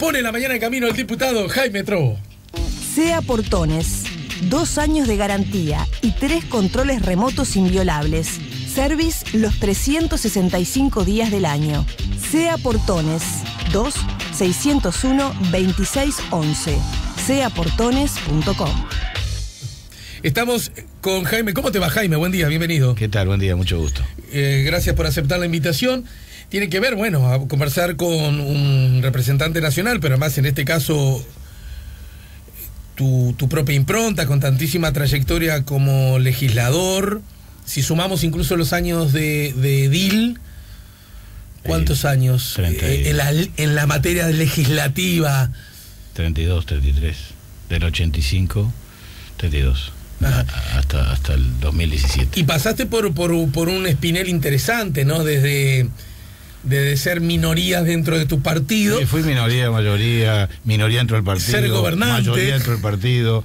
Pone la mañana en camino el diputado Jaime Trobo. SEA Portones, 2 años de garantía y 3 controles remotos inviolables. Service los 365 días del año. SEA Portones, 2-601-2611. seaportones.com. Estamos con Jaime. ¿Cómo te va, Jaime? Buen día, bienvenido. ¿Qué tal? Buen día, mucho gusto. Gracias por aceptar la invitación. Tiene que ver, bueno, a conversar con un representante nacional, pero además en este caso tu propia impronta, con tantísima trayectoria como legislador. Si sumamos incluso los años de edil, ¿cuántos años? 30 en la materia legislativa. 32, 33. Del 85, 32. Hasta el 2017. Y pasaste por un espinel interesante, ¿no? Desde ser minoría dentro de tu partido. Fui minoría dentro del partido. Ser gobernante. Mayoría dentro del partido,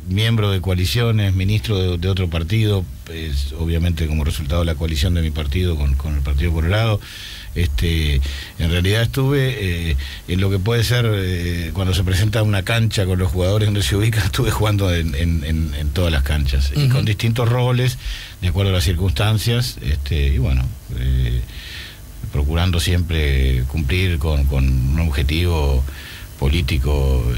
miembro de coaliciones, ministro de otro partido, obviamente como resultado de la coalición de mi partido con el Partido Colorado. En realidad estuve en lo que puede ser cuando se presenta una cancha con los jugadores donde se ubica, estuve jugando en todas las canchas, y con distintos roles de acuerdo a las circunstancias, y bueno, procurando siempre cumplir con un objetivo político,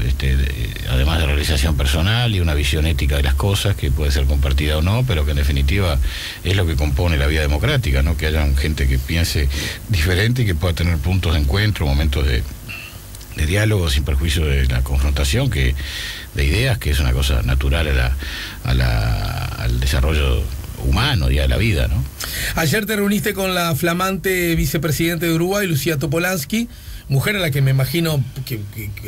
además de realización personal y una visión ética de las cosas que puede ser compartida o no, pero que en definitiva es lo que compone la vida democrática, ¿no? Que haya gente que piense diferente y que pueda tener puntos de encuentro, momentos de diálogo sin perjuicio de la confrontación de ideas, que es una cosa natural al desarrollo humano, día de la vida, ¿no? Ayer te reuniste con la flamante vicepresidente de Uruguay, Lucía Topolansky, mujer a la que me imagino que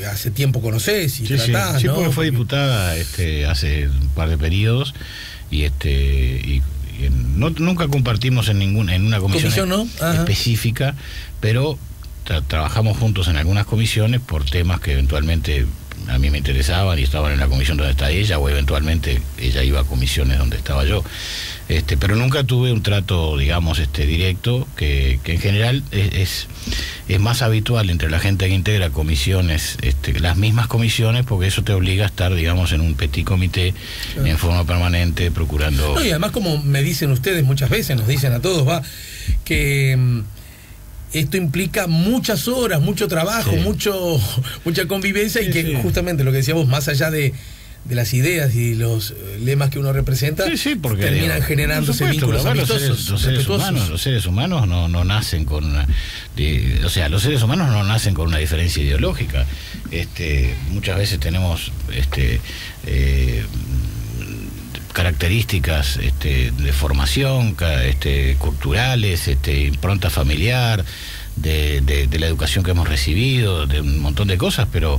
hace tiempo conocés y tratás, sí, ¿no? porque fue diputada hace un par de periodos y nunca compartimos en una comisión ¿no? específica, pero trabajamos juntos en algunas comisiones por temas que eventualmente a mí me interesaban y estaban en la comisión donde está ella, o eventualmente ella iba a comisiones donde estaba yo, pero nunca tuve un trato, digamos, directo, que en general es más habitual entre la gente que integra comisiones, las mismas comisiones, porque eso te obliga a estar, digamos, en un petit comité, claro, en forma permanente, procurando... No, y además, como me dicen ustedes muchas veces, nos dicen a todos, que esto implica muchas horas, mucho trabajo, sí, mucha convivencia, sí, y que sí, justamente lo que decíamos, más allá de las ideas y los lemas que uno representa, sí, porque terminan generándose vínculos amistosos. Los seres humanos no nacen con una... los seres humanos no nacen con una diferencia ideológica. Muchas veces tenemos características de formación, culturales, impronta familiar, de la educación que hemos recibido, de un montón de cosas, pero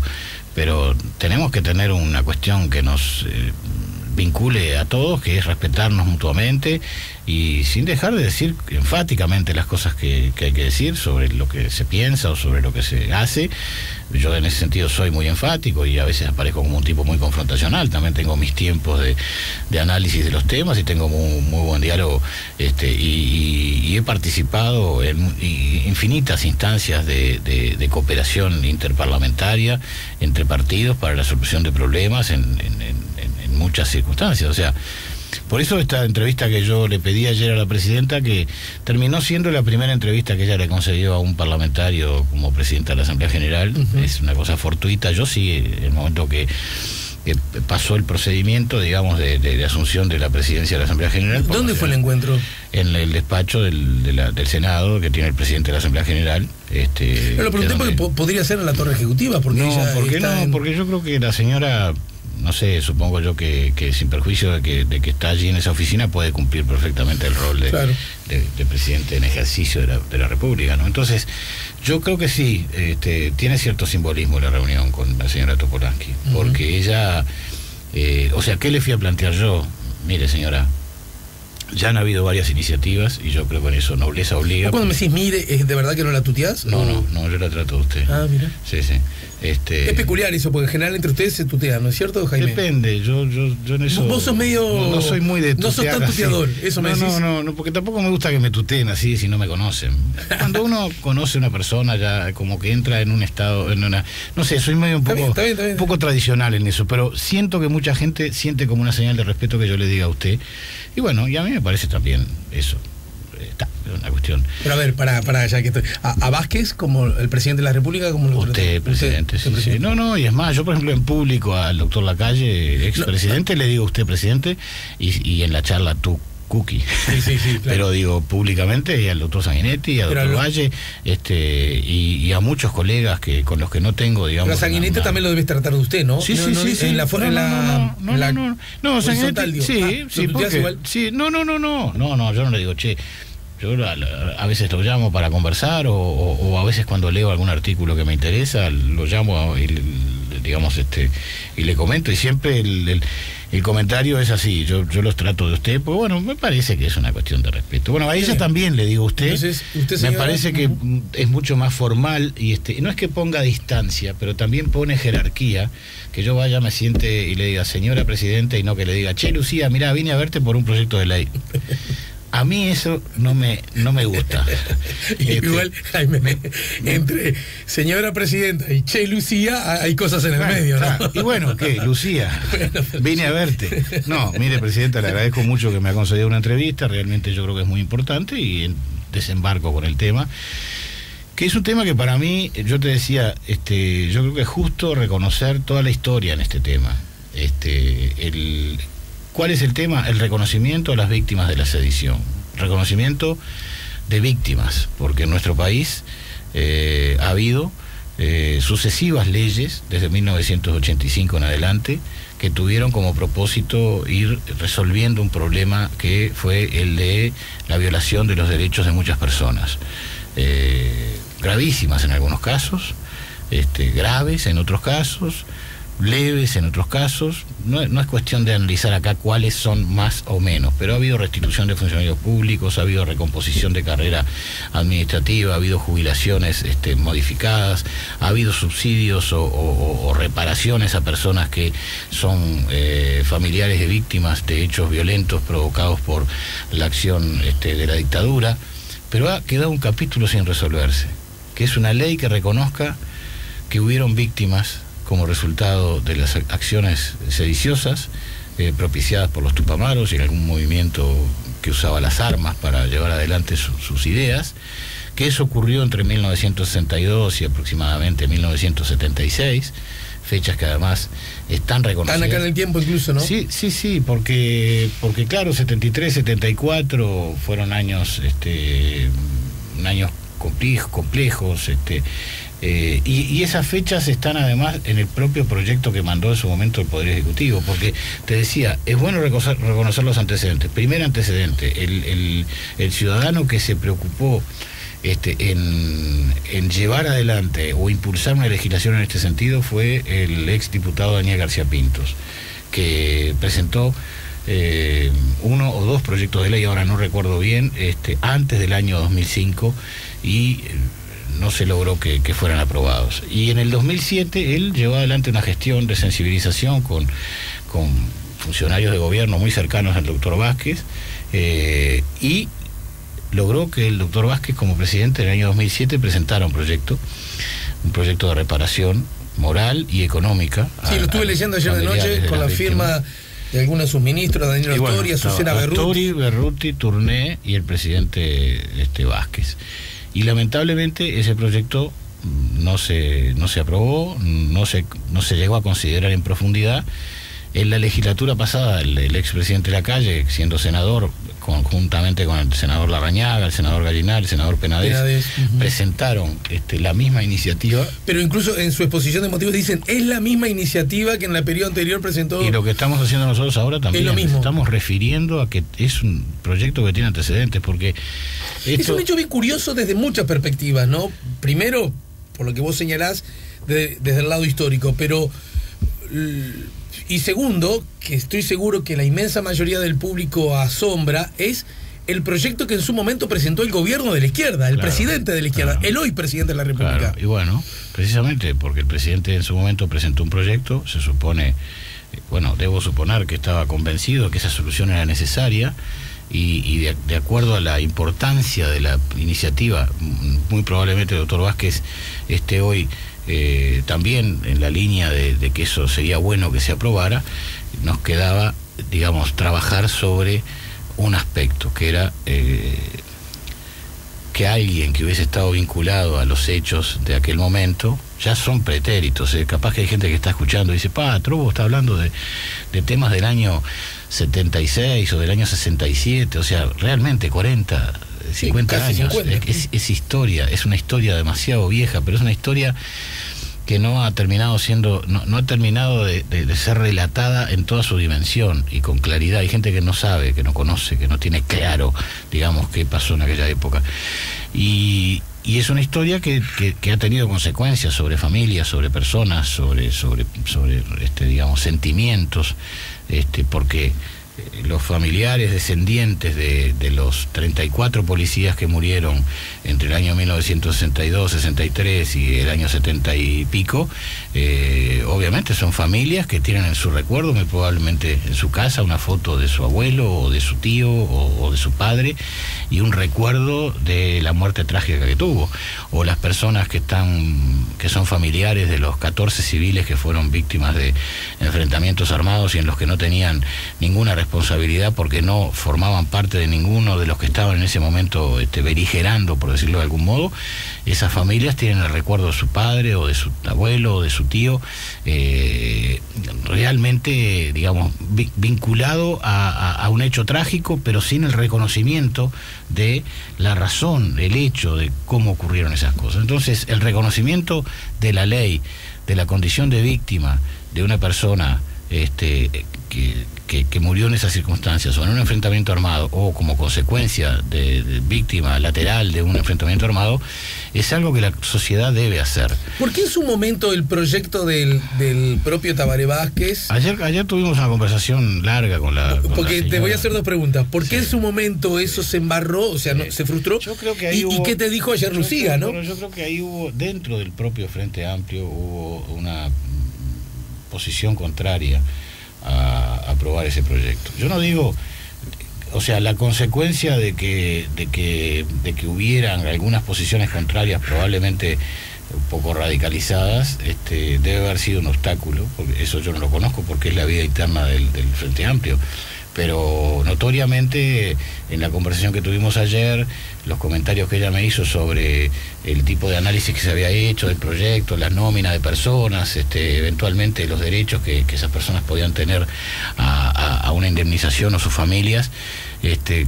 tenemos que tener una cuestión que nos vincule a todos, que es respetarnos mutuamente y sin dejar de decir enfáticamente las cosas que hay que decir sobre lo que se piensa o sobre lo que se hace. Yo en ese sentido soy muy enfático y a veces aparezco como un tipo muy confrontacional. También tengo mis tiempos de análisis de los temas y tengo muy buen diálogo, y he participado en infinitas instancias de cooperación interparlamentaria entre partidos para la solución de problemas en muchas circunstancias. O sea, por eso esta entrevista que yo le pedí ayer a la presidenta, que terminó siendo la primera entrevista que ella le concedió a un parlamentario como presidenta de la Asamblea General, es una cosa fortuita. Yo sí, en el momento que pasó el procedimiento, digamos, de asunción de la presidencia de la Asamblea General. ¿Dónde fue el encuentro? En el despacho del Senado, que tiene el presidente de la Asamblea General. Pero lo pregunté porque podría ser en la Torre Ejecutiva, porque porque yo creo que la señora... No sé, supongo yo que sin perjuicio de que está allí en esa oficina, puede cumplir perfectamente el rol de presidente en ejercicio de la República, ¿no? Entonces, yo creo que sí, tiene cierto simbolismo la reunión con la señora Topolansky, porque ella, ¿qué le fui a plantear yo? Mire, señora, Ya han habido varias iniciativas y yo creo que en eso nobleza obliga. Cuando me decís mire, ¿es de verdad que no la tuteás? No, yo la trato de usted. Ah, mira. Sí. Es peculiar eso, porque en general entre ustedes se tutean, ¿no es cierto, Jaime? Depende, yo en eso... Vos sos medio... No soy muy de tutear. No sos tan tuteador, eso me decís. No, porque tampoco me gusta que me tuteen así si no me conocen. Cuando uno conoce a una persona ya como que entra en un estado, no sé, soy medio un poco tradicional en eso, pero siento que mucha gente siente como una señal de respeto que yo le diga a usted. Y bueno, y a mí me parece también eso. Es una cuestión. Pero a ver, para ya que estoy. A Vázquez, como el presidente de la República, como lo usted, presidente, sí. No, y es más, yo por ejemplo en público al doctor Lacalle, expresidente, le digo usted presidente, y en la charla tú, Cookie. Sí, claro. Pero digo públicamente, y al doctor Sanguinetti, y al doctor Valle, y a muchos colegas con los que no tengo, digamos. Pero a Sanguinetti también lo debes tratar de usted, ¿no? Sí. No, Sanguinetti, sí, porque, igual. Sí, no, yo no le digo, che. Yo a veces lo llamo para conversar o a veces cuando leo algún artículo que me interesa lo llamo y le comento, y siempre el comentario es así, yo los trato de usted, pues bueno, me parece que es una cuestión de respeto. Bueno, a ella también le digo usted. Entonces, me parece que es mucho más formal y no es que ponga distancia, pero también pone jerarquía, que yo vaya, me siente y le diga señora presidenta y no que le diga, che Lucía, mirá, vine a verte por un proyecto de ley. A mí eso no me gusta. Igual, Jaime, entre señora presidenta y Che Lucía hay cosas en el medio, ¿no? Y bueno, ¿qué? Lucía, vine a verte. No, mire, presidenta, le agradezco mucho que me ha concedido una entrevista, realmente yo creo que es muy importante y desembarco con el tema, que es un tema que para mí, yo te decía, yo creo que es justo reconocer toda la historia en este tema. ¿Cuál es el tema? El reconocimiento a las víctimas de la sedición. Reconocimiento de víctimas, porque en nuestro país ha habido sucesivas leyes desde 1985 en adelante que tuvieron como propósito ir resolviendo un problema que fue el de la violación de los derechos de muchas personas. Gravísimas en algunos casos, graves en otros casos, leves en otros casos. No es cuestión de analizar acá cuáles son más o menos, pero ha habido restitución de funcionarios públicos, ha habido recomposición de carrera administrativa, ha habido jubilaciones modificadas, ha habido subsidios o reparaciones a personas que son familiares de víctimas de hechos violentos provocados por la acción de la dictadura, pero ha quedado un capítulo sin resolverse, que es una ley que reconozca que hubieron víctimas como resultado de las acciones sediciosas propiciadas por los tupamaros y algún movimiento que usaba las armas para llevar adelante sus ideas, que eso ocurrió entre 1962 y aproximadamente 1976, fechas que además están reconocidas. Están acá en el tiempo incluso, ¿no? Sí, porque claro, 73, 74 fueron años, años complejos, y esas fechas están además en el propio proyecto que mandó en su momento el Poder Ejecutivo, porque te decía, es bueno reconocer los antecedentes. Primer antecedente, el ciudadano que se preocupó en llevar adelante o impulsar una legislación en este sentido fue el ex diputado Daniel García Pintos, que presentó uno o dos proyectos de ley, ahora no recuerdo bien, antes del año 2005, y no se logró que fueran aprobados. Y en el 2007 él llevó adelante una gestión de sensibilización con funcionarios de gobierno muy cercanos al doctor Vázquez, y logró que el doctor Vázquez, como presidente en el año 2007, presentara un proyecto de reparación moral y económica. Sí, lo estuve leyendo ayer de noche con la firma de algunos de sus ministros, Daniel Ortori, Azucena Berruti, Turné y el presidente Vázquez. Y lamentablemente ese proyecto no se aprobó, no se llegó a considerar en profundidad. En la legislatura pasada, el expresidente Lacalle, siendo senador, conjuntamente con el senador Larrañaga, el senador Gallinal, el senador Penades, presentaron la misma iniciativa. Pero incluso en su exposición de motivos dicen, es la misma iniciativa que en la periodo anterior presentó. Y lo que estamos haciendo nosotros ahora también es lo mismo. Estamos refiriendo a que es un proyecto que tiene antecedentes, porque es un hecho bien curioso desde muchas perspectivas, ¿no? Primero, por lo que vos señalás, desde el lado histórico, pero Y segundo, que estoy seguro que la inmensa mayoría del público asombra, es el proyecto que en su momento presentó el gobierno de la izquierda, el presidente de la izquierda, el hoy presidente de la República. Claro. Y bueno, precisamente porque el presidente en su momento presentó un proyecto, se supone, bueno, debo suponer que estaba convencido que esa solución era necesaria, y de acuerdo a la importancia de la iniciativa, muy probablemente el doctor Vázquez esté hoy también en la línea de que eso sería bueno que se aprobara. Nos quedaba, digamos, trabajar sobre un aspecto, que era que alguien que hubiese estado vinculado a los hechos de aquel momento, ya son pretéritos, capaz que hay gente que está escuchando y dice, Trobo está hablando de temas del año 76 o del año 67, o sea, realmente 40, 50 años, 50. Es historia, es una historia demasiado vieja, pero es una historia que no ha terminado siendo, no ha terminado de ser relatada en toda su dimensión y con claridad. Hay gente que no sabe, que no conoce, que no tiene claro, digamos, qué pasó en aquella época. Y es una historia que ha tenido consecuencias sobre familias, sobre personas, sobre digamos, sentimientos, porque los familiares descendientes de los 34 policías que murieron entre el año 1962, 63 y el año 70 y pico, obviamente son familias que tienen en su recuerdo, muy probablemente en su casa, una foto de su abuelo o de su tío o de su padre, y un recuerdo de la muerte trágica que tuvo, o las personas que son familiares de los 14 civiles que fueron víctimas de enfrentamientos armados y en los que no tenían ninguna responsabilidad porque no formaban parte de ninguno de los que estaban en ese momento beligerando, por decirlo de algún modo. Esas familias tienen el recuerdo de su padre o de su abuelo o de su tío, realmente, digamos, vinculado a un hecho trágico, pero sin el reconocimiento de la razón, el hecho de cómo ocurrieron esas cosas. Entonces, el reconocimiento de la ley, de la condición de víctima de una persona que murió en esas circunstancias o en un enfrentamiento armado o como consecuencia de víctima lateral de un enfrentamiento armado, es algo que la sociedad debe hacer. ¿Por qué en su momento el proyecto del propio Tabaré Vázquez? Ayer tuvimos una conversación larga con la Porque te voy a hacer dos preguntas. ¿Por qué en su momento eso se embarró, o sea, se frustró? Yo creo que ahí ¿Y qué te dijo ayer Lucía, no? Bueno, yo creo que ahí hubo, dentro del propio Frente Amplio, hubo una posición contraria a aprobar ese proyecto. Yo no digo, o sea, la consecuencia de que hubieran algunas posiciones contrarias, probablemente un poco radicalizadas, debe haber sido un obstáculo, porque eso yo no lo conozco porque es la vida interna del Frente Amplio. Pero notoriamente en la conversación que tuvimos ayer, los comentarios que ella me hizo sobre el tipo de análisis que se había hecho del proyecto, las nóminas de personas, eventualmente los derechos que esas personas podían tener a una indemnización o sus familias,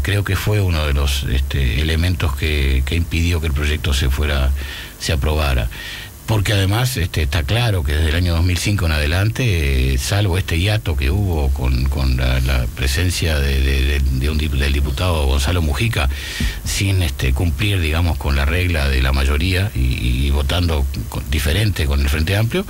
creo que fue uno de los elementos que impidió que el proyecto se aprobara. Porque además está claro que desde el año 2005 en adelante, salvo este hiato que hubo con la presencia del diputado Gonzalo Mujica, sin cumplir, digamos, con la regla de la mayoría y votando diferente con el Frente Amplio,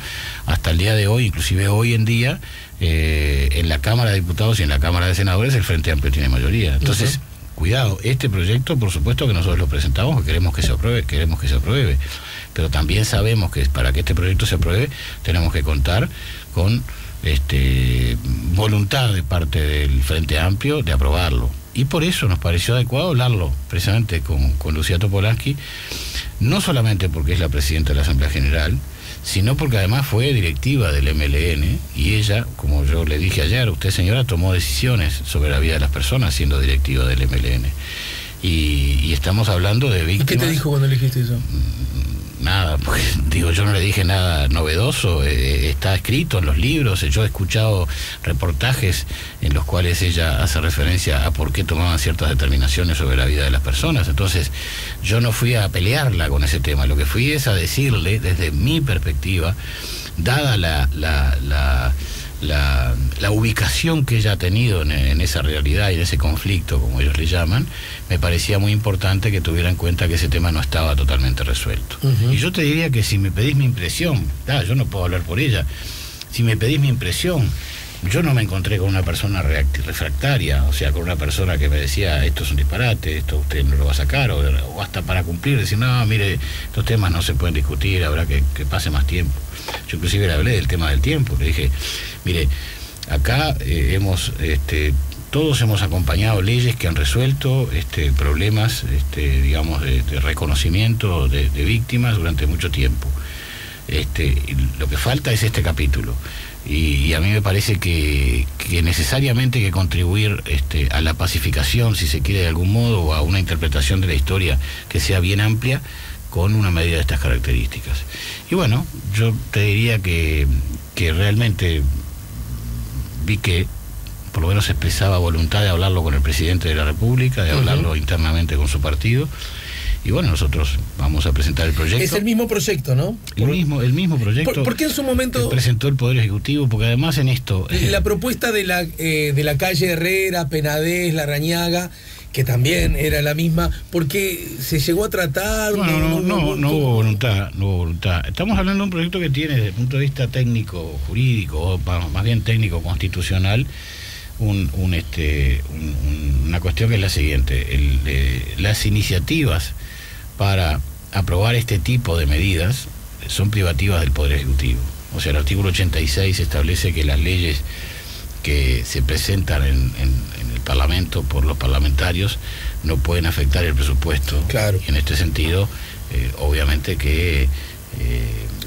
hasta el día de hoy, inclusive hoy en día, en la Cámara de Diputados y en la Cámara de Senadores, el Frente Amplio tiene mayoría. Entonces, cuidado, este proyecto, por supuesto que nosotros lo presentamos, que queremos que se apruebe, pero también sabemos que para que este proyecto se apruebe tenemos que contar con voluntad de parte del Frente Amplio de aprobarlo. Y por eso nos pareció adecuado hablarlo precisamente con Lucía Topolansky, no solamente porque es la presidenta de la Asamblea General, sino porque además fue directiva del MLN, y ella, como yo le dije ayer, usted, señora, tomó decisiones sobre la vida de las personas siendo directiva del MLN. Y estamos hablando de víctimas. ¿Y qué te dijo cuando le dijiste eso? Nada, porque digo, yo no le dije nada novedoso, está escrito en los libros, yo he escuchado reportajes en los cuales ella hace referencia a por qué tomaban ciertas determinaciones sobre la vida de las personas. Entonces yo no fui a pelearla con ese tema, lo que fui es a decirle desde mi perspectiva, dada la ubicación que ella ha tenido en esa realidad y en ese conflicto, como ellos le llaman, me parecía muy importante que tuviera en cuenta que ese tema no estaba totalmente resuelto. Y yo te diría que si me pedís mi impresión, yo no puedo hablar por ella, si me pedís mi impresión, yo no me encontré con una persona refractaria, o sea, con una persona que me decía, esto es un disparate, esto usted no lo va a sacar, o hasta para cumplir, decir, no, mire, estos temas no se pueden discutir, habrá que pase más tiempo. Yo inclusive le hablé del tema del tiempo, le dije, mire, acá todos hemos acompañado leyes que han resuelto problemas, digamos, de reconocimiento de víctimas durante mucho tiempo. Lo que falta es este capítulo. Y a mí me parece que necesariamente hay que contribuir a la pacificación, si se quiere de algún modo, o a una interpretación de la historia que sea bien amplia, con una medida de estas características. Y bueno, yo te diría que realmente vi que por lo menos expresaba voluntad de hablarlo con el presidente de la República, de hablarlo internamente con su partido. Y bueno, nosotros vamos a presentar el proyecto. Es el mismo proyecto, ¿no? El mismo proyecto. ¿Por qué en su momento presentó el Poder Ejecutivo? Porque además en esto... La propuesta de la calle Herrera, Penadez, Larrañaga, que también era la misma, porque se llegó a tratar... Bueno, no hubo voluntad, no hubo voluntad. Estamos hablando de un proyecto que tiene, desde el punto de vista técnico, jurídico, o más bien técnico, constitucional, una cuestión que es la siguiente. Las iniciativas para aprobar este tipo de medidas son privativas del Poder Ejecutivo. O sea, el artículo 86 establece que las leyes que se presentan en el Parlamento por los parlamentarios no pueden afectar el presupuesto. Claro. Y en este sentido, obviamente que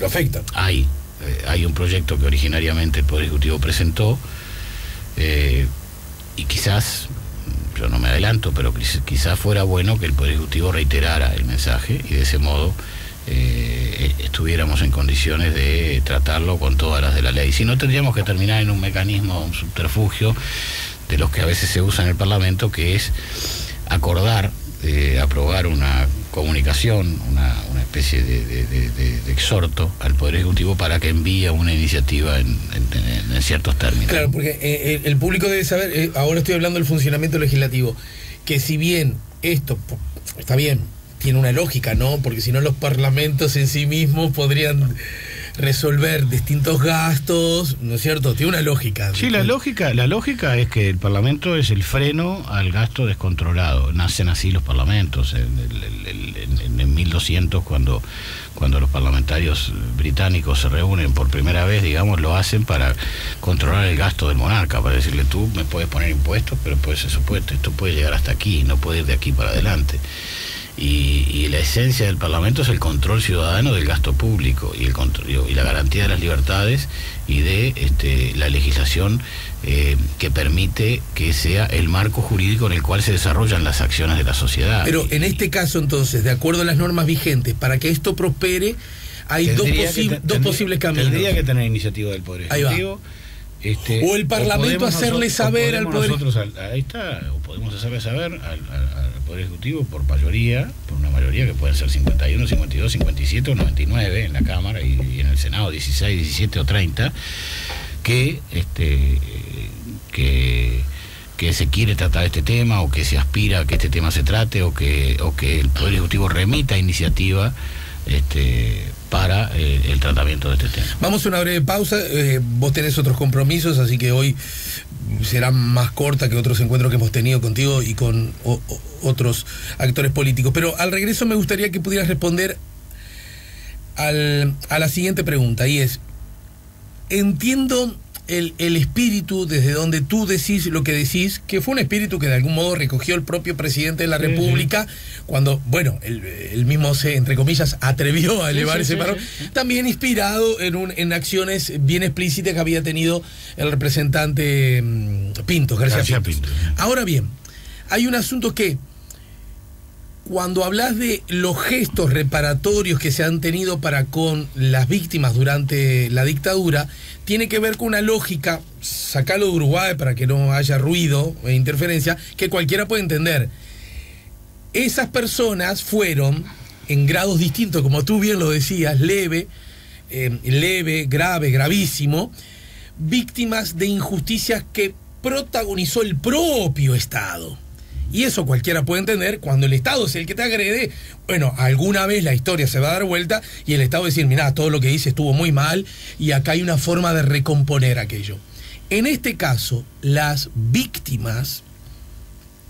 lo afecta. Hay un proyecto que originariamente el Poder Ejecutivo presentó, y quizás, yo no me adelanto, pero quizás fuera bueno que el Poder Ejecutivo reiterara el mensaje y de ese modo estuviéramos en condiciones de tratarlo con todas las de la ley. Si no, tendríamos que terminar en un mecanismo, un subterfugio de los que a veces se usa en el Parlamento, que es acordar, aprobar una comunicación, una especie de exhorto al Poder Ejecutivo para que envíe una iniciativa en ciertos términos. Claro, porque el público debe saber, ahora estoy hablando del funcionamiento legislativo, que si bien esto está bien, tiene una lógica, ¿no? Porque si no, los parlamentos en sí mismos podrían resolver distintos gastos, ¿no es cierto? Tiene una lógica. Sí, la lógica es que el Parlamento es el freno al gasto descontrolado. Nacen así los parlamentos. En 1200, cuando los parlamentarios británicos se reúnen por primera vez, digamos, lo hacen para controlar el gasto del monarca, para decirle, tú me puedes poner impuestos, pero pues esto puede llegar hasta aquí, no puede ir de aquí para adelante. Y la esencia del Parlamento es el control ciudadano del gasto público y la garantía de las libertades y de la legislación que permite que sea el marco jurídico en el cual se desarrollan las acciones de la sociedad. Pero en este caso, entonces, de acuerdo a las normas vigentes, para que esto prospere, hay dos posibles caminos. Tendría que tener iniciativa del Poder Ejecutivo. O el Parlamento hacerle saber al Poder Ejecutivo. Ahí está, o podemos hacerle saber al Poder Ejecutivo por una mayoría que pueden ser 51, 52, 57 o 99 en la Cámara y en el Senado 16, 17 o 30, que se quiere tratar este tema, o que se aspira a que este tema se trate, o que el Poder Ejecutivo remita iniciativa para el tratamiento de este tema. Vamos a una breve pausa. Vos tenés otros compromisos, así que hoy será más corta que otros encuentros que hemos tenido contigo y con otros actores políticos. Pero al regreso me gustaría que pudieras responder a la siguiente pregunta, y es: entiendo el espíritu desde donde tú decís lo que decís, que fue un espíritu que de algún modo recogió el propio presidente de la República, cuando, bueno, él mismo se, entre comillas, atrevió a elevar ese paro, también inspirado en acciones bien explícitas que había tenido el representante García Pinto. Ahora bien, hay un asunto que, cuando hablas de los gestos reparatorios que se han tenido para con las víctimas durante la dictadura, tiene que ver con una lógica, sacalo de Uruguay para que no haya ruido e interferencia, que cualquiera puede entender. Esas personas fueron, en grados distintos, como tú bien lo decías, leve, grave, gravísimo, víctimas de injusticias que protagonizó el propio Estado. Y eso cualquiera puede entender. Cuando el Estado es el que te agrede, bueno, alguna vez la historia se va a dar vuelta y el Estado va a decir, mirá, todo lo que hice estuvo muy mal y acá hay una forma de recomponer aquello. En este caso, las víctimas,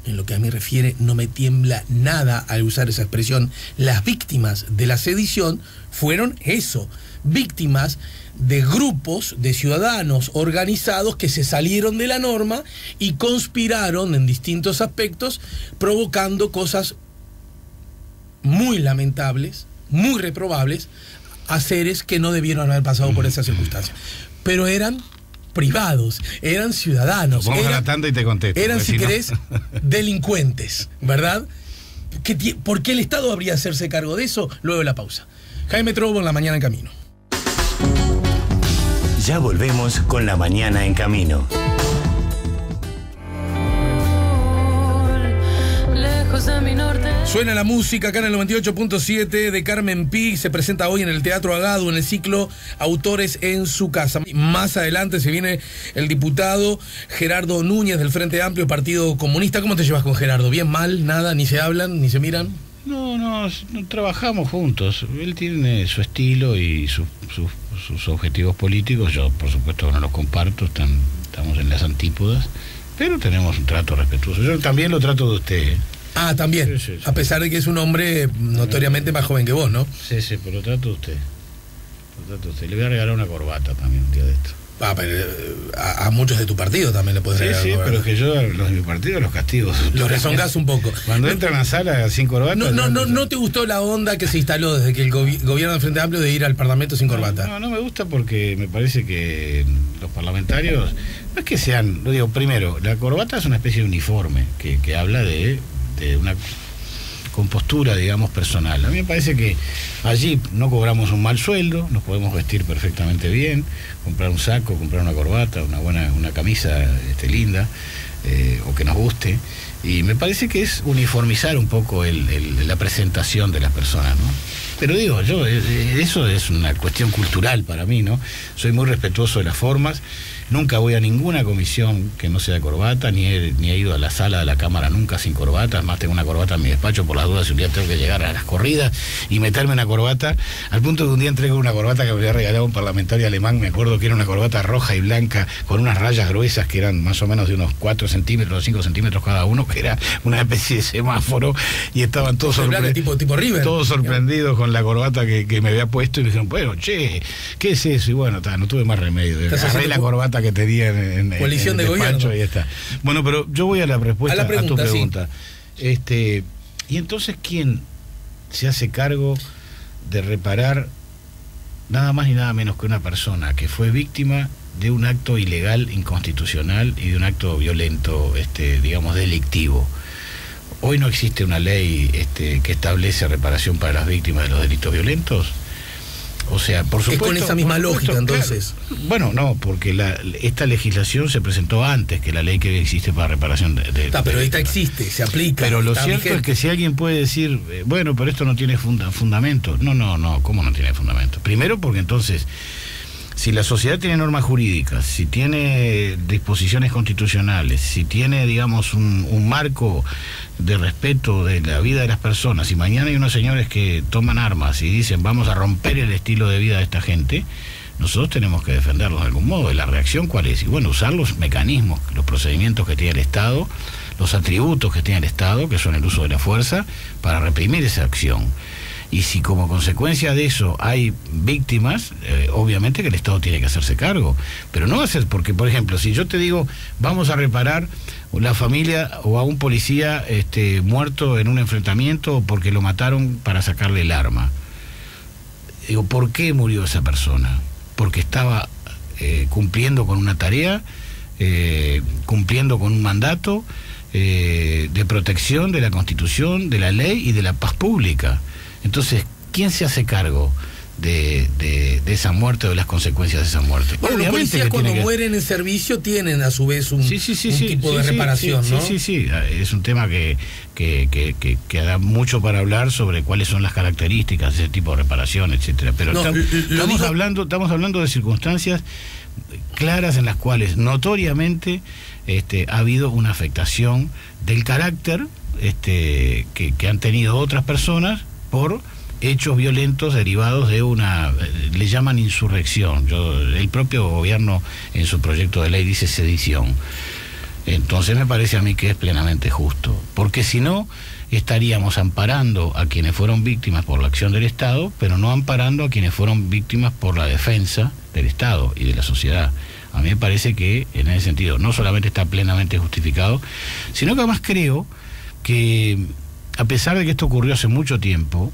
en lo que a mí refiere, no me tiembla nada al usar esa expresión, las víctimas de la sedición fueron eso, víctimas de grupos de ciudadanos organizados que se salieron de la norma y conspiraron en distintos aspectos, provocando cosas muy lamentables, muy reprobables, a seres que no debieron haber pasado por esas circunstancias. Pero eran privados, eran ciudadanos. Vamos a la tanda y te contesto. Eran, si querés, delincuentes, ¿verdad? ¿Por qué el Estado habría de hacerse cargo de eso? Luego de la pausa. Jaime Trobo en La Mañana en Camino. Ya volvemos con La Mañana en Camino. Suena la música acá en el 98.7 de Carmen Pi. Se presenta hoy en el Teatro Agado en el ciclo Autores en su casa. Más adelante se viene el diputado Gerardo Núñez del Frente Amplio, Partido Comunista. ¿Cómo te llevas con Gerardo? ¿Bien, mal, nada? ¿Ni se hablan, ni se miran? No, trabajamos juntos. Él tiene su estilo y sus objetivos políticos. Yo, por supuesto, no los comparto, estamos en las antípodas, pero tenemos un trato respetuoso. Yo también lo trato de usted, ¿eh? Ah, también, sí. A pesar de que es un hombre notoriamente más joven que vos, ¿no? Sí, pero lo trato de usted. Le voy a regalar una corbata también un día de esto. Pero a muchos de tu partido también le puedes regalar. Sí, pero es que yo los de mi partido los castigo. Los rezongás un poco. Cuando entran a la sala sin corbata... ¿No te gustó la onda que se instaló desde que el gobierno del Frente Amplio de ir al Parlamento sin corbata? No me gusta porque me parece que los parlamentarios... No es que sean... Lo digo, primero, la corbata es una especie de uniforme que habla de una compostura, digamos, personal. A mí me parece que allí no cobramos un mal sueldo, nos podemos vestir perfectamente bien, comprar un saco, comprar una corbata, una camisa linda, o que nos guste, y me parece que es uniformizar un poco la presentación de las personas, ¿no? Pero digo, eso es una cuestión cultural para mí, ¿no? Soy muy respetuoso de las formas. Nunca voy a ninguna comisión que no sea de corbata, ni he ido a la sala de la Cámara nunca sin corbata. Además tengo una corbata en mi despacho por las dudas si un día tengo que llegar a las corridas y meterme una corbata, al punto de un día entrego una corbata que me había regalado un parlamentario alemán. Me acuerdo que era una corbata roja y blanca con unas rayas gruesas que eran más o menos de unos 4 centímetros o 5 centímetros cada uno, que era una especie de semáforo, y estaban todos tipo River, todos sorprendidos con la corbata que me había puesto, y me dijeron, bueno, che, ¿qué es eso? Y bueno, no tuve más remedio, agarré la corbata que tenía en coalición de gobierno. Y está. Bueno, pero yo voy a la respuesta a tu pregunta. Sí. Y entonces, ¿quién se hace cargo de reparar nada más y nada menos que una persona que fue víctima de un acto ilegal, inconstitucional y de un acto violento, digamos, delictivo? Hoy no existe una ley que establece reparación para las víctimas de los delitos violentos. O sea, por supuesto... Es con esa misma lógica, entonces. Claro. Bueno, no, porque esta legislación se presentó antes que la ley que existe para reparación pero esta existe, se aplica. Pero lo cierto es que si alguien puede decir, bueno, pero esto no tiene fundamento. No, ¿cómo no tiene fundamento? Primero porque entonces, si la sociedad tiene normas jurídicas, si tiene disposiciones constitucionales, si tiene, digamos, un marco de respeto de la vida de las personas, y mañana hay unos señores que toman armas y dicen vamos a romper el estilo de vida de esta gente, nosotros tenemos que defenderlos de algún modo. ¿Y la reacción cuál es? Y bueno, usar los mecanismos, los procedimientos que tiene el Estado, los atributos que tiene el Estado, que son el uso de la fuerza, para reprimir esa acción. Y si como consecuencia de eso hay víctimas, obviamente que el Estado tiene que hacerse cargo. Pero no va a ser porque, por ejemplo, si yo te digo vamos a reparar la familia o a un policía muerto en un enfrentamiento porque lo mataron para sacarle el arma. Digo, ¿por qué murió esa persona? Porque estaba cumpliendo con una tarea, cumpliendo con un mandato de protección de la Constitución, de la ley y de la paz pública. Entonces, ¿quién se hace cargo de esa muerte o de las consecuencias de esa muerte? Bueno, los policías cuando mueren en servicio tienen a su vez un tipo de reparación, ¿no? Sí, es un tema que da mucho para hablar sobre cuáles son las características de ese tipo de reparación, etcétera. Pero estamos hablando de circunstancias claras en las cuales notoriamente ha habido una afectación del carácter que han tenido otras personas por hechos violentos derivados de una, le llaman insurrección. El propio gobierno en su proyecto de ley dice sedición. Entonces me parece a mí que es plenamente justo, porque si no estaríamos amparando a quienes fueron víctimas por la acción del Estado, pero no amparando a quienes fueron víctimas por la defensa del Estado y de la sociedad. A mí me parece que en ese sentido no solamente está plenamente justificado, sino que además creo que, a pesar de que esto ocurrió hace mucho tiempo,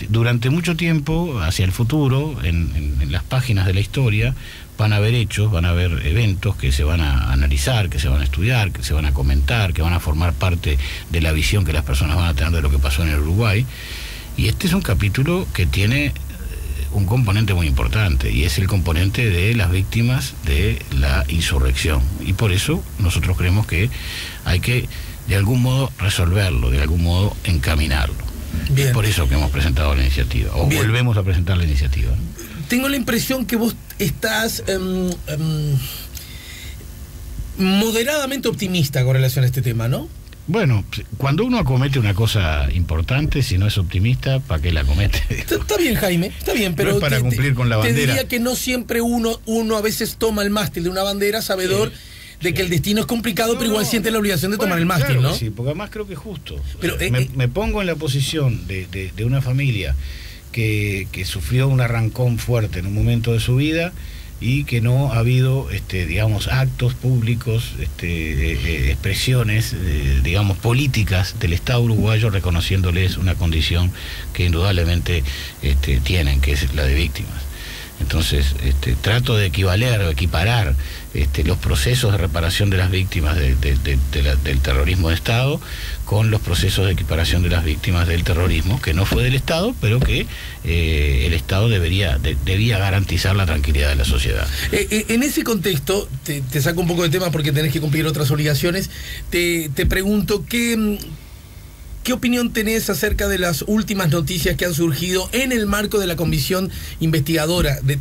durante mucho tiempo, hacia el futuro, en las páginas de la historia, van a haber hechos, van a haber eventos que se van a analizar, que se van a estudiar, que se van a comentar, que van a formar parte de la visión que las personas van a tener de lo que pasó en el Uruguay. Y este es un capítulo que tiene un componente muy importante, y es el componente de las víctimas de la insurrección. Y por eso nosotros creemos que hay que, de algún modo, resolverlo, de algún modo, encaminarlo. Bien. Es por eso que hemos presentado la iniciativa, o bien, volvemos a presentar la iniciativa. Tengo la impresión que vos estás moderadamente optimista con relación a este tema, ¿no? Bueno, cuando uno acomete una cosa importante, si no es optimista, ¿para qué la acomete? Está bien, Jaime, está bien, pero no es para cumplir con la bandera. Te diría que no siempre uno a veces toma el mástil de una bandera sabedor de que el destino es complicado, pero igual siente la obligación de tomar el mástil, claro, ¿no? Sí, porque además creo que es justo. Pero, me pongo en la posición de una familia que sufrió un arrancón fuerte en un momento de su vida y que no ha habido, digamos, actos públicos, expresiones, digamos, políticas del Estado uruguayo reconociéndoles una condición que indudablemente tienen, que es la de víctimas. Entonces, trato de equivaler o equiparar los procesos de reparación de las víctimas del terrorismo de Estado con los procesos de equiparación de las víctimas del terrorismo, que no fue del Estado, pero que el Estado debía garantizar la tranquilidad de la sociedad. En ese contexto, te saco un poco de tema porque tenés que cumplir otras obligaciones, te pregunto, ¿qué opinión tenés acerca de las últimas noticias que han surgido en el marco de la comisión investigadora de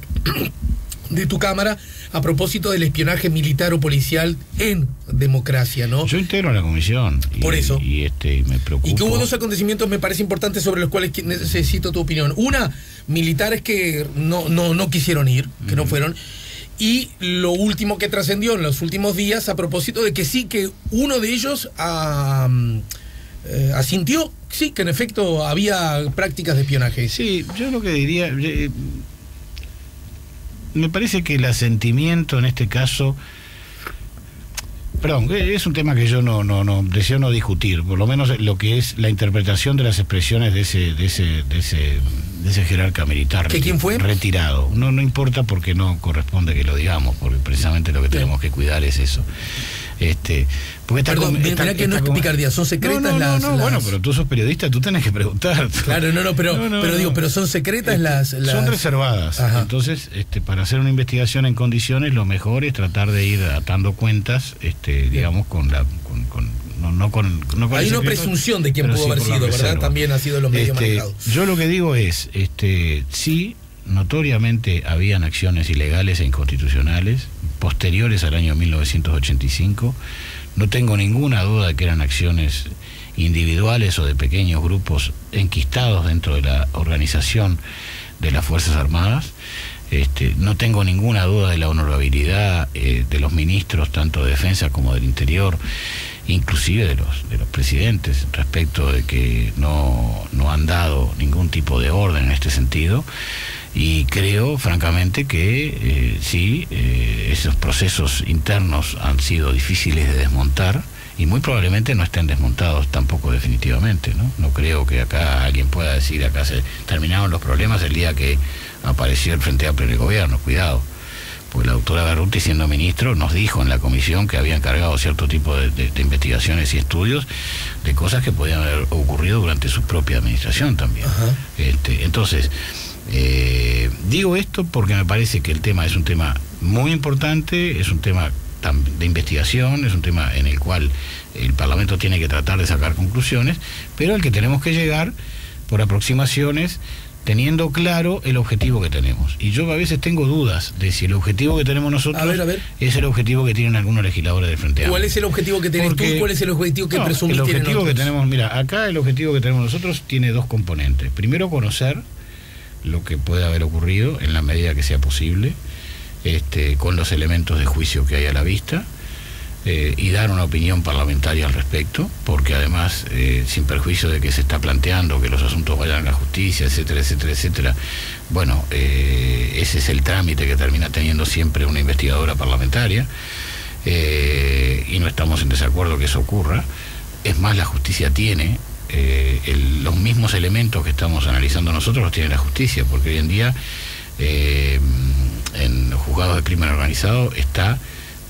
tu Cámara a propósito del espionaje militar o policial en democracia, ¿no? Yo integro la comisión. Por eso. Y me preocupa. Y que hubo dos acontecimientos, me parece importantes, sobre los cuales necesito tu opinión. Una, militares que no quisieron ir, que no fueron. Y lo último que trascendió en los últimos días a propósito de que sí, que uno de ellos asintió, sí, que en efecto había prácticas de espionaje. Sí, yo lo que diría, me parece que el asentimiento en este caso, perdón, es un tema que yo deseo no discutir, por lo menos lo que es la interpretación de las expresiones de ese jerarca militar. ¿Quién fue? Retirado. No importa, porque no corresponde que lo digamos, porque precisamente lo que tenemos que cuidar es eso. Porque perdón, mirá que no es picardía, son secretas las... Bueno, pero tú sos periodista, tú tenés que preguntar. Claro, pero son secretas las... Son reservadas. Ajá. Entonces, para hacer una investigación en condiciones, lo mejor es tratar de ir atando cuentas, digamos, hay una presunción de quién pudo haber sido, ¿verdad? Reserva. También ha sido los medios manejados. Yo lo que digo es, sí, notoriamente habían acciones ilegales e inconstitucionales posteriores al año 1985. No tengo ninguna duda de que eran acciones individuales o de pequeños grupos enquistados dentro de la organización de las Fuerzas Armadas. No tengo ninguna duda de la honorabilidad de los ministros, tanto de Defensa como del Interior, inclusive de los presidentes, respecto de que no han dado ningún tipo de orden en este sentido. Y creo, francamente, que esos procesos internos han sido difíciles de desmontar y muy probablemente no estén desmontados tampoco definitivamente, ¿no? No creo que acá alguien pueda decir acá se terminaron los problemas el día que apareció el Frente Amplio en el gobierno. Cuidado, porque la doctora Berruti, siendo ministro, nos dijo en la comisión que había encargado cierto tipo de investigaciones y estudios de cosas que podían haber ocurrido durante su propia administración también. Entonces, digo esto porque me parece que el tema es un tema muy importante, es un tema de investigación, es un tema en el cual el Parlamento tiene que tratar de sacar conclusiones, pero al que tenemos que llegar por aproximaciones teniendo claro el objetivo que tenemos. Y yo a veces tengo dudas de si el objetivo que tenemos nosotros a ver. es el objetivo que tienen algunos legisladores del Frente Amplio. ¿Cuál es el objetivo que tenés tú y cuál es el objetivo que presumís tienen el objetivo otros? que tenemos, mira, acá el objetivo que tenemos nosotros tiene dos componentes. Primero, conocer lo que puede haber ocurrido en la medida que sea posible, con los elementos de juicio que hay a la vista, y dar una opinión parlamentaria al respecto, porque además, sin perjuicio de que se está planteando que los asuntos vayan a la justicia, etcétera, etcétera, etcétera, bueno, ese es el trámite que termina teniendo siempre una investigadora parlamentaria, y no estamos en desacuerdo que eso ocurra. Es más, la justicia tiene los mismos elementos que estamos analizando nosotros, los tiene la justicia, porque hoy en día en los juzgados de crimen organizado está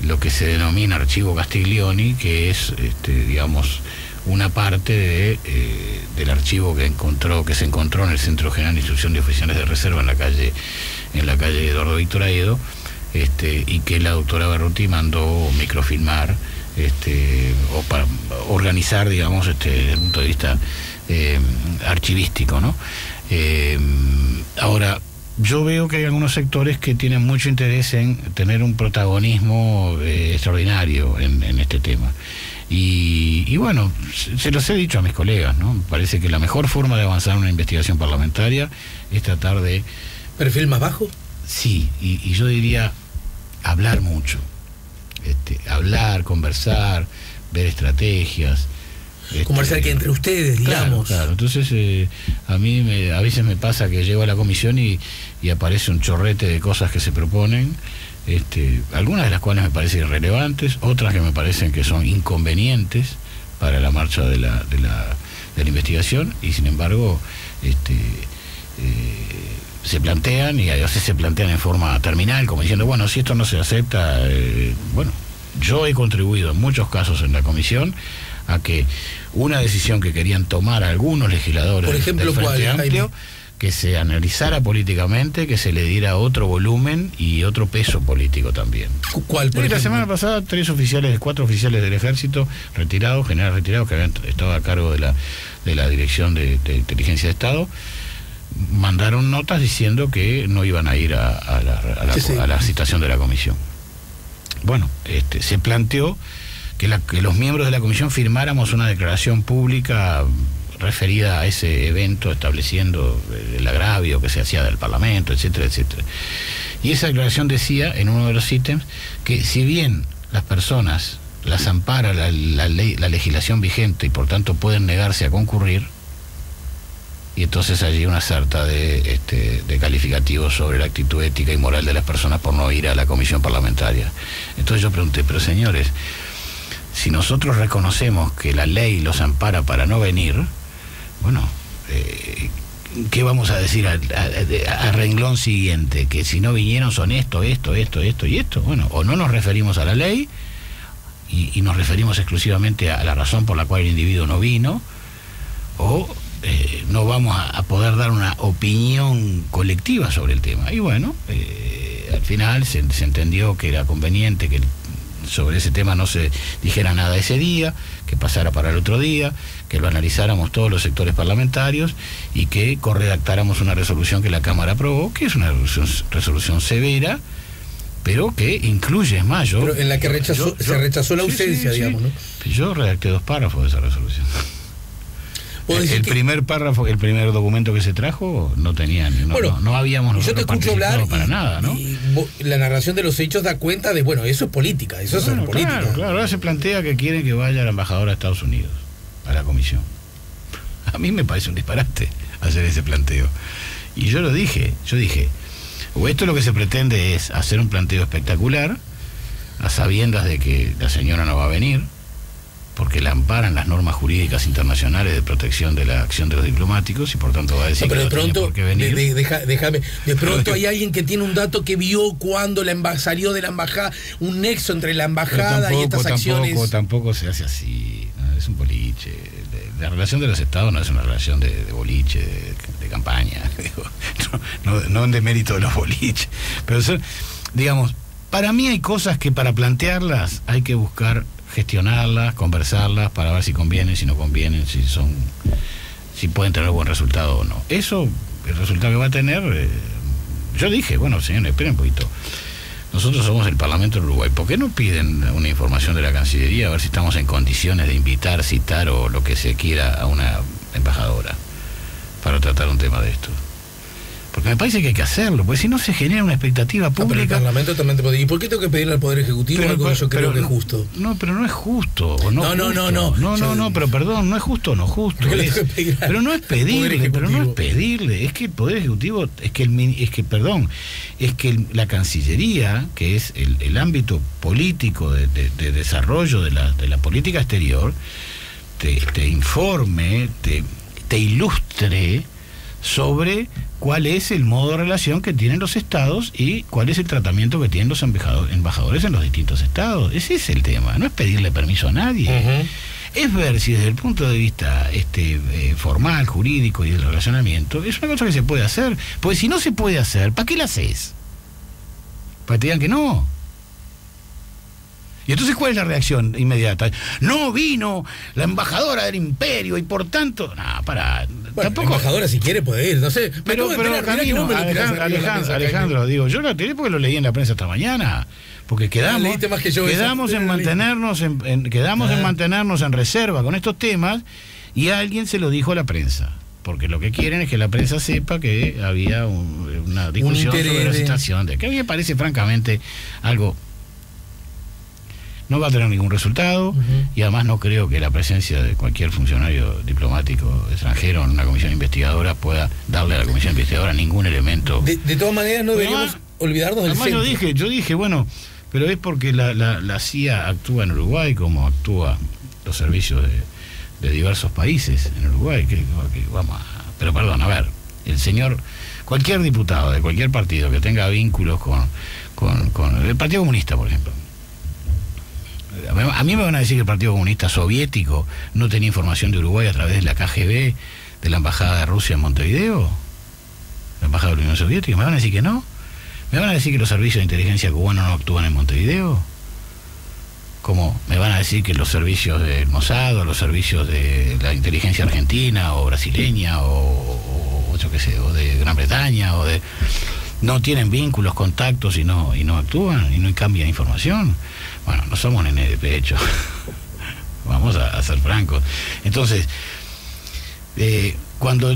lo que se denomina archivo Castiglioni, que es, digamos, una parte del archivo que se encontró en el Centro General de Instrucción de Oficiales de Reserva en la calle Eduardo Víctor Aedo, y que la doctora Berruti mandó microfilmar, o para organizar, digamos, desde el punto de vista archivístico, ¿no? Ahora, yo veo que hay algunos sectores que tienen mucho interés en tener un protagonismo extraordinario en este tema. Y bueno, se los he dicho a mis colegas, ¿no? Me parece que la mejor forma de avanzar en una investigación parlamentaria es tratar de... ¿Perfil más bajo? Sí, y yo diría hablar mucho. Hablar, conversar, ver estrategias. Conversar que entre ustedes, digamos. Claro. Entonces, a mí a veces me pasa que llego a la comisión y aparece un chorrete de cosas que se proponen, algunas de las cuales me parecen irrelevantes, otras que me parecen que son inconvenientes para la marcha de la investigación, y sin embargo se plantean, y a veces se plantean en forma terminal, como diciendo, bueno, si esto no se acepta, bueno, yo he contribuido en muchos casos en la comisión a que una decisión que querían tomar algunos legisladores, por ejemplo, del Frente Amplio, Jaime, que se analizara políticamente, que se le diera otro volumen y otro peso político también. ¿Cuál, por ejemplo? La semana pasada 4 oficiales del ejército retirados, generales retirados, que habían estado a cargo de la Dirección de Inteligencia de Estado, mandaron notas diciendo que no iban a ir a la citación de la comisión. Bueno, se planteó que los miembros de la comisión firmáramos una declaración pública referida a ese evento, estableciendo el agravio que se hacía del Parlamento, etcétera, etcétera. Y esa declaración decía, en uno de los ítems, que si bien las personas las ampara la legislación vigente y por tanto pueden negarse a concurrir, y entonces allí una sarta de calificativos sobre la actitud ética y moral de las personas por no ir a la comisión parlamentaria. Entonces yo pregunté, pero señores, si nosotros reconocemos que la ley los ampara para no venir, bueno, ¿qué vamos a decir a renglón siguiente? Que si no vinieron son esto y esto. Bueno, o no nos referimos a la ley y nos referimos exclusivamente a la razón por la cual el individuo no vino, o no vamos a poder dar una opinión colectiva sobre el tema. Y bueno, al final se entendió que era conveniente que sobre ese tema no se dijera nada ese día, que pasara para el otro día, que lo analizáramos todos los sectores parlamentarios y que corredactáramos una resolución que la Cámara aprobó, que es una resolución severa, pero que incluye, es más, pero en la que se rechazó la ausencia, digamos, ¿no? Yo redacté 2 párrafos de esa resolución. El primer párrafo, el primer documento que se trajo no tenía, no habíamos nosotros participado para nada, ¿no? Y la narración de los hechos da cuenta de, bueno, eso es política, eso es política. Claro, ahora se plantea que quieren que vaya el embajador a Estados Unidos, a la comisión. A mí me parece un disparate hacer ese planteo. Y yo dije, o esto lo que se pretende es hacer un planteo espectacular, a sabiendas de que la señora no va a venir, porque la amparan las normas jurídicas internacionales de protección de la acción de los diplomáticos, y por tanto va a decir, pero que de pronto, por qué venir. Déjame, de pronto hay alguien que tiene un dato que vio cuando salió de la embajada, un nexo entre la embajada y estas acciones. Tampoco se hace así, ¿no? Es un boliche. La relación de los estados no es una relación de boliche, de campaña, no en demérito de los boliches, pero digamos, para mí hay cosas que para plantearlas hay que buscar gestionarlas, conversarlas para ver si convienen, si no convienen, si pueden tener buen resultado o no. Eso el resultado que va a tener, yo dije, bueno, señores, esperen un poquito. Nosotros somos el Parlamento de Uruguay. ¿Por qué no piden una información de la Cancillería a ver si estamos en condiciones de invitar, citar o lo que se quiera a una embajadora para tratar un tema de esto? Porque me parece que hay que hacerlo, porque si no se genera una expectativa pública. Pero el Parlamento también te puede. ¿Y por qué tengo que pedirle al Poder Ejecutivo algo que yo creo que es justo? No, pero no es justo. No, pero perdón, no es justo o no justo. Pero no es pedirle, es que el Poder Ejecutivo, es que la Cancillería, que es el ámbito político de desarrollo de la política exterior, te informe, te ilustre sobre cuál es el modo de relación que tienen los estados y cuál es el tratamiento que tienen los embajadores en los distintos estados. Ese es el tema, no es pedirle permiso a nadie. Es ver si desde el punto de vista formal, jurídico y del relacionamiento es una cosa que se puede hacer. Porque si no se puede hacer, ¿para qué la haces? ¿Para que te digan que no? Y entonces, ¿cuál es la reacción inmediata? No vino la embajadora del imperio y por tanto... No, para... Bueno, tampoco... la embajadora si quiere puede ir, no sé. Pero Alejandro, digo, yo lo tiré porque lo leí en la prensa esta mañana. Porque quedamos en mantenernos en mantenernos en reserva con estos temas y alguien se lo dijo a la prensa. Porque lo que quieren es que la prensa sepa que había una discusión sobre la situación, que a mí me parece francamente algo... No va a tener ningún resultado y además no creo que la presencia de cualquier funcionario diplomático extranjero en una comisión investigadora pueda darle a la comisión investigadora ningún elemento. De todas maneras no deberíamos olvidarnos del centro. Yo dije, bueno, pero es porque la CIA actúa en Uruguay como actúa los servicios de diversos países en Uruguay. Pero perdón, a ver, cualquier diputado de cualquier partido que tenga vínculos con el Partido Comunista, por ejemplo. A mí me van a decir que el Partido Comunista Soviético no tenía información de Uruguay a través de la KGB, de la Embajada de Rusia en Montevideo, la Embajada de la Unión Soviética. ¿Me van a decir que no? ¿Me van a decir que los servicios de inteligencia cubanos no actúan en Montevideo? ¿Cómo? ¿Me van a decir que los servicios del Mossad o los servicios de la inteligencia argentina o brasileña o yo qué sé, o de Gran Bretaña no tienen vínculos, contactos y no actúan y no cambian información? Bueno, no somos nenes de pecho. Vamos a ser francos. Entonces, cuando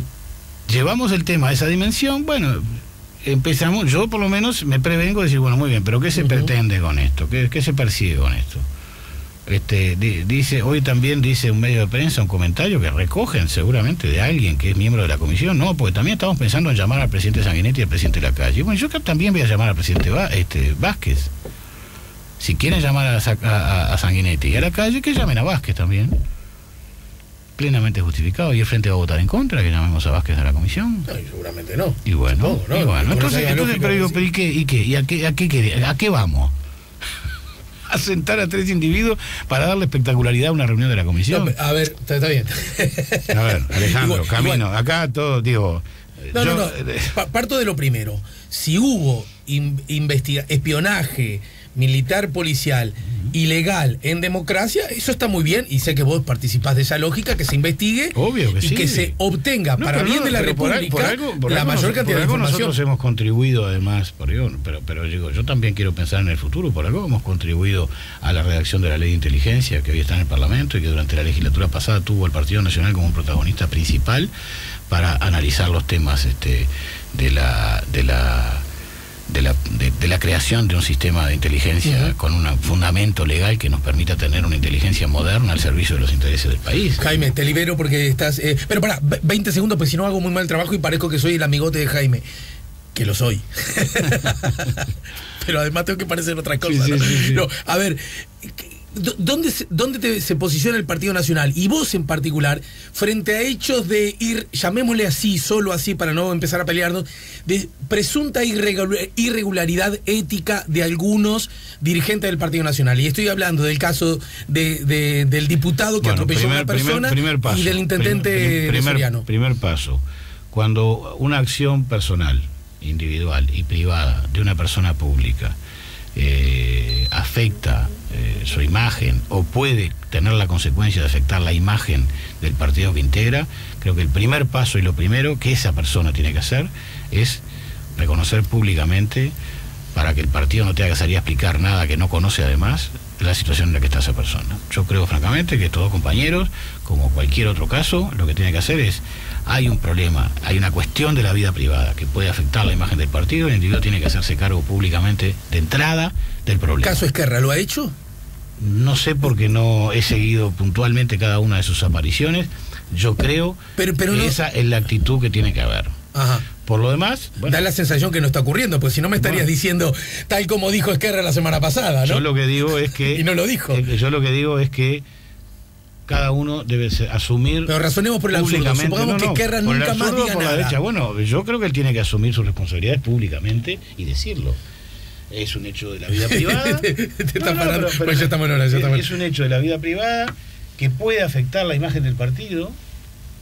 llevamos el tema a esa dimensión, bueno, empezamos, yo por lo menos me prevengo de decir, bueno, muy bien, pero ¿qué se pretende con esto? ¿Qué se persigue con esto? Hoy también dice un medio de prensa, un comentario que recogen seguramente de alguien que es miembro de la comisión. No, porque también estamos pensando en llamar al presidente Sanguinetti y al presidente Lacalle. Bueno, yo también voy a llamar al presidente Vázquez. Si quieren llamar a Sanguinetti y a Lacalle, que llamen a Vázquez también. Plenamente justificado. ¿Y el Frente va a votar en contra que llamemos a Vázquez de la comisión? No, seguramente no. Y bueno, entonces pero digo, ¿y qué? ¿Y a qué vamos? A sentar a 3 individuos para darle espectacularidad a una reunión de la comisión. No, a ver, está bien. A ver, Alejandro, camino. Acá todo, digo... Parto de lo primero. Si hubo espionaje militar, policial, ilegal en democracia, eso está muy bien, y sé que vos participás de esa lógica, que se investigue. Obvio que y sí. que se obtenga para bien de la República la mayor cantidad de información. Nosotros hemos contribuido además, pero digo, yo también quiero pensar en el futuro, por algo hemos contribuido a la redacción de la ley de inteligencia que hoy está en el Parlamento y que durante la legislatura pasada tuvo el Partido Nacional como un protagonista principal para analizar los temas de la creación de un sistema de inteligencia con un fundamento legal que nos permita tener una inteligencia moderna al servicio de los intereses del país. Jaime, te libero porque estás... pero pará, 20 segundos, pues si no hago muy mal trabajo y parezco que soy el amigote de Jaime. Que lo soy. Pero además tengo que parecer otra cosa. Sí. No, a ver... ¿Dónde se posiciona el Partido Nacional y vos en particular frente a hechos de llamémosle así, solo así para no empezar a pelearnos, de presunta irregularidad ética de algunos dirigentes del Partido Nacional? Y estoy hablando del caso del diputado que atropelló a una persona y del intendente Soriano. Primer paso, cuando una acción personal, individual y privada de una persona pública afecta su imagen o puede tener la consecuencia de afectar la imagen del partido que integra, creo que el primer paso y lo primero que esa persona tiene que hacer es reconocer públicamente, para que el partido no tenga que salir a explicar nada que no conoce además, la situación en la que está esa persona. Yo creo francamente que estos dos compañeros, como cualquier otro caso, lo que tienen que hacer es, hay un problema, hay una cuestión de la vida privada que puede afectar la imagen del partido, el individuo tiene que hacerse cargo públicamente de entrada del problema. ¿Caso Ezquerra lo ha hecho? No sé, porque no he seguido puntualmente cada una de sus apariciones. Yo creo pero que no... esa es la actitud que tiene que haber. Ajá. Por lo demás, bueno, da la sensación que no está ocurriendo, pues si no me estarías diciendo tal como dijo Ezquerra la semana pasada, ¿no? Yo lo que digo es que... y no lo dijo. Yo lo que digo es que cada uno debe asumir... Pero razonemos por el absurdo. Supongamos que Ezquerra nunca más diga por nada. La derecha. Bueno, yo creo que él tiene que asumir sus responsabilidades públicamente y decirlo. Es un hecho de la vida privada. te está parando. Pero ya estamos en hora, es un hecho de la vida privada que puede afectar la imagen del partido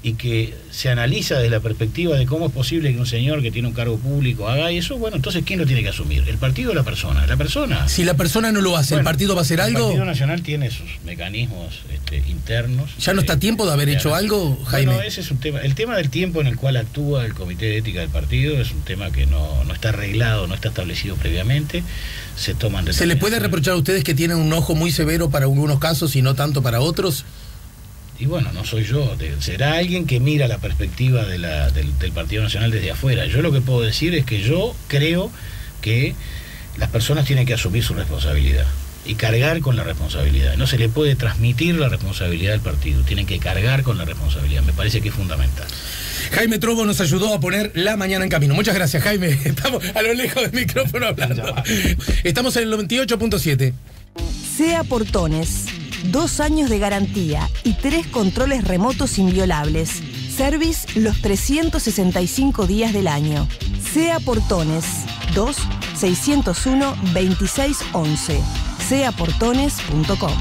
y que se analiza desde la perspectiva de cómo es posible que un señor que tiene un cargo público haga eso. Bueno, entonces ¿quién lo tiene que asumir? ¿El partido o la persona? La persona. Si la persona no lo hace, bueno, ¿el partido va a hacer algo? El Partido Nacional tiene sus mecanismos internos. ¿Ya no está a tiempo de haber hecho algo, Jaime? Bueno, ese es un tema. El tema del tiempo en el cual actúa el Comité de Ética del partido es un tema que no está arreglado, no está establecido previamente. Se toman decisiones. ¿Se le puede reprochar a ustedes que tienen un ojo muy severo para algunos casos y no tanto para otros? Y bueno, no soy yo, será alguien que mira la perspectiva del Partido Nacional desde afuera. Yo lo que puedo decir es que yo creo que las personas tienen que asumir su responsabilidad y cargar con la responsabilidad. No se le puede transmitir la responsabilidad del partido, tienen que cargar con la responsabilidad. Me parece que es fundamental. Jaime Trobo nos ayudó a poner la mañana en camino. Muchas gracias, Jaime. Estamos a lo lejos del micrófono hablando. Estamos en el 98.7. SEA Portones. 2 años de garantía y 3 controles remotos inviolables. Service los 365 días del año. SEA Portones 2-601-2611. seaportones.com